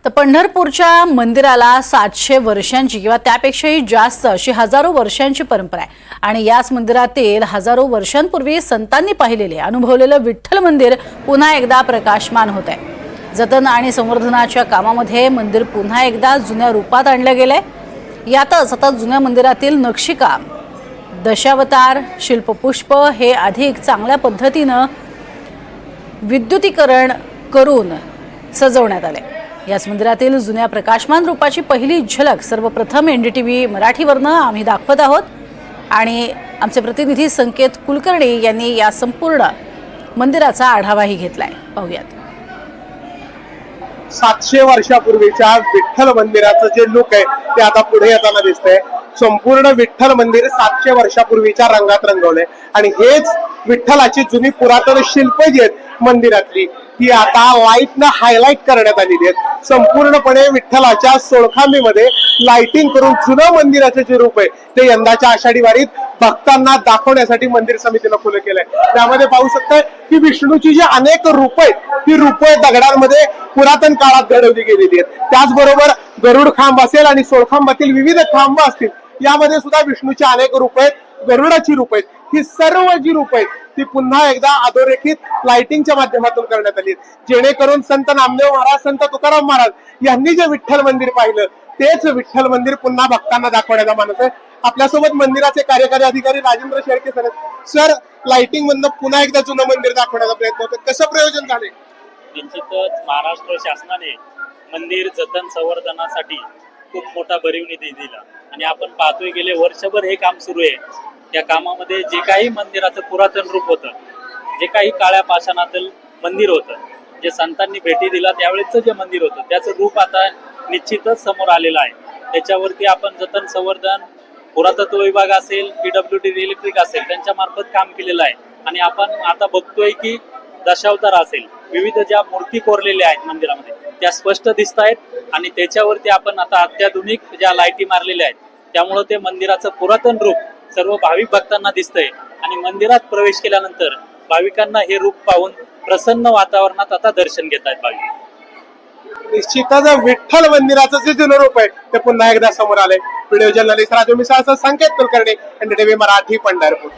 तर पंढरपूरच्या मंदिराला 700 वर्षांची किंवा त्यापेक्षाही जास्त अशी हजारो वर्षांची परंपरा आहे आणि याच मंदिरातील हजारो वर्षांपूर्वी संतांनी पाहिलेले अनुभवलेलं विठ्ठल मंदिर पुन्हा एकदा प्रकाशमान होत आहे। जतन आणि संवर्धनाच्या कामामध्ये मंदिर पुन्हा एकदा जुन्या रूपात आणलं गेलंय। यातच आता जुन्या मंदिरातील नक्षीकाम, दशावतार, शिल्पपुष्प हे अधिक चांगल्या पद्धतीनं विद्युतीकरण करून सजवण्यात आले। याच मंदिरातील जुन्या प्रकाशमान रूपाची पहिली झलक सर्वप्रथम एनडीटीव्ही मराठीवरनं आम्ही दाखवत आहोत आणि आमचे प्रतिनिधी संकेत कुलकर्णी यांनी या संपूर्ण मंदिराचा आढावाही घेतलाय। पाहूयात। 700 वर्षापूर्वीच्या विठ्ठल मंदिराचं जे लुक आहे ते आता पुढे येताना दिसतंय। संपूर्ण विठ्ठल मंदिर 700 वर्षापूर्वीच्या रंगात रंगवलंय आणि हेच विठ्ठलाची जुनी पुरातन शिल्प जी आहेत मंदिरातली ती आता लाईटनं हायलाइट करण्यात आलेली आहेत। संपूर्णपणे विठ्ठलाच्या सोळखांबीमध्ये लाइटिंग करून जुनं मंदिराचं जे रूप आहे ते यंदाच्या आषाढी वारीत भक्तांना दाखवण्यासाठी मंदिर समितीनं खुलं केलंय। त्यामध्ये पाहू शकताय की विष्णूची जी अनेक रूप आहेत ती रूप दगडांमध्ये पुरातन काळात घडवली गेलेली आहेत। त्याचबरोबर गरुड खांब असेल आणि सोळखांबातील विविध खांब असतील यामध्ये सुद्धा विष्णूची अनेक रूप आहेत, गरुडाची रूप आहेत। ही सर्व जी रूप आहेत ती पुन्हा एकदा अधोरेखित लाइटिंगच्या माध्यमातून करण्यात आली, जेणेकरून संत नामदेव महाराज, संत तुकाराम महाराज यांनी जे विठ्ठल मंदिर पाहिलं तेच विठ्ठल मंदिर पुन्हा भक्तांना दाखवण्याचा मानस आहे। आपल्यासोबत मंदिराचे कार्यकारी अधिकारी राजेंद्र शेळके सर आहेत। सर, लाइटिंग मधनं पुन्हा एकदा जुनं मंदिर दाखवण्याचा प्रयत्न होतो, कसं प्रयोजन झाले? निश्चितच महाराष्ट्र शासनाने मंदिर जतन संवर्धनासाठी खूप मोठा भरीव निधी दिला आणि आपण पाहतोय गेले वर्षभर हे काम सुरू आहे। त्या कामामध्ये जे काही मंदिराचं पुरातन रूप होतं, जे काही काळ्या पाषाणातील मंदिर होतं, जे संतांनी भेटी दिला त्यावेळेचं जे मंदिर होतं त्याचं रूप आता निश्चितच समोर आलेलं आहे। त्याच्यावरती आपण जतन संवर्धन, पुरातत्व विभाग असेल, PWD इलेक्ट्रिक असेल त्यांच्या मार्फत काम केलेलं आहे आणि आपण आता बघतोय की दशावतार असेल, विविध ज्या मूर्ती कोरलेल्या आहेत मंदिरामध्ये त्या स्पष्ट दिसत आहेत आणि त्याच्यावरती आपण आता अत्याधुनिक ज्या लाईटी मारलेल्या आहेत त्यामुळे ते मंदिराचं पुरातन रूप सर्व भाविक भक्तांना दिसतंय आणि मंदिरात प्रवेश केल्यानंतर भाविकांना हे रूप पाहून प्रसन्न वातावरणात आता दर्शन घेत आहेत भाविक। निश्चितच विठ्ठल मंदिराचं जे जुनं रूप आहे ते पुन्हा एकदा समोर आलंय। व्हिडिओ जर्नलिस्ट राजू मिसाळचा संकेत कुलकर्णी, एनडीटीव्ही मराठी, पंढरपूर।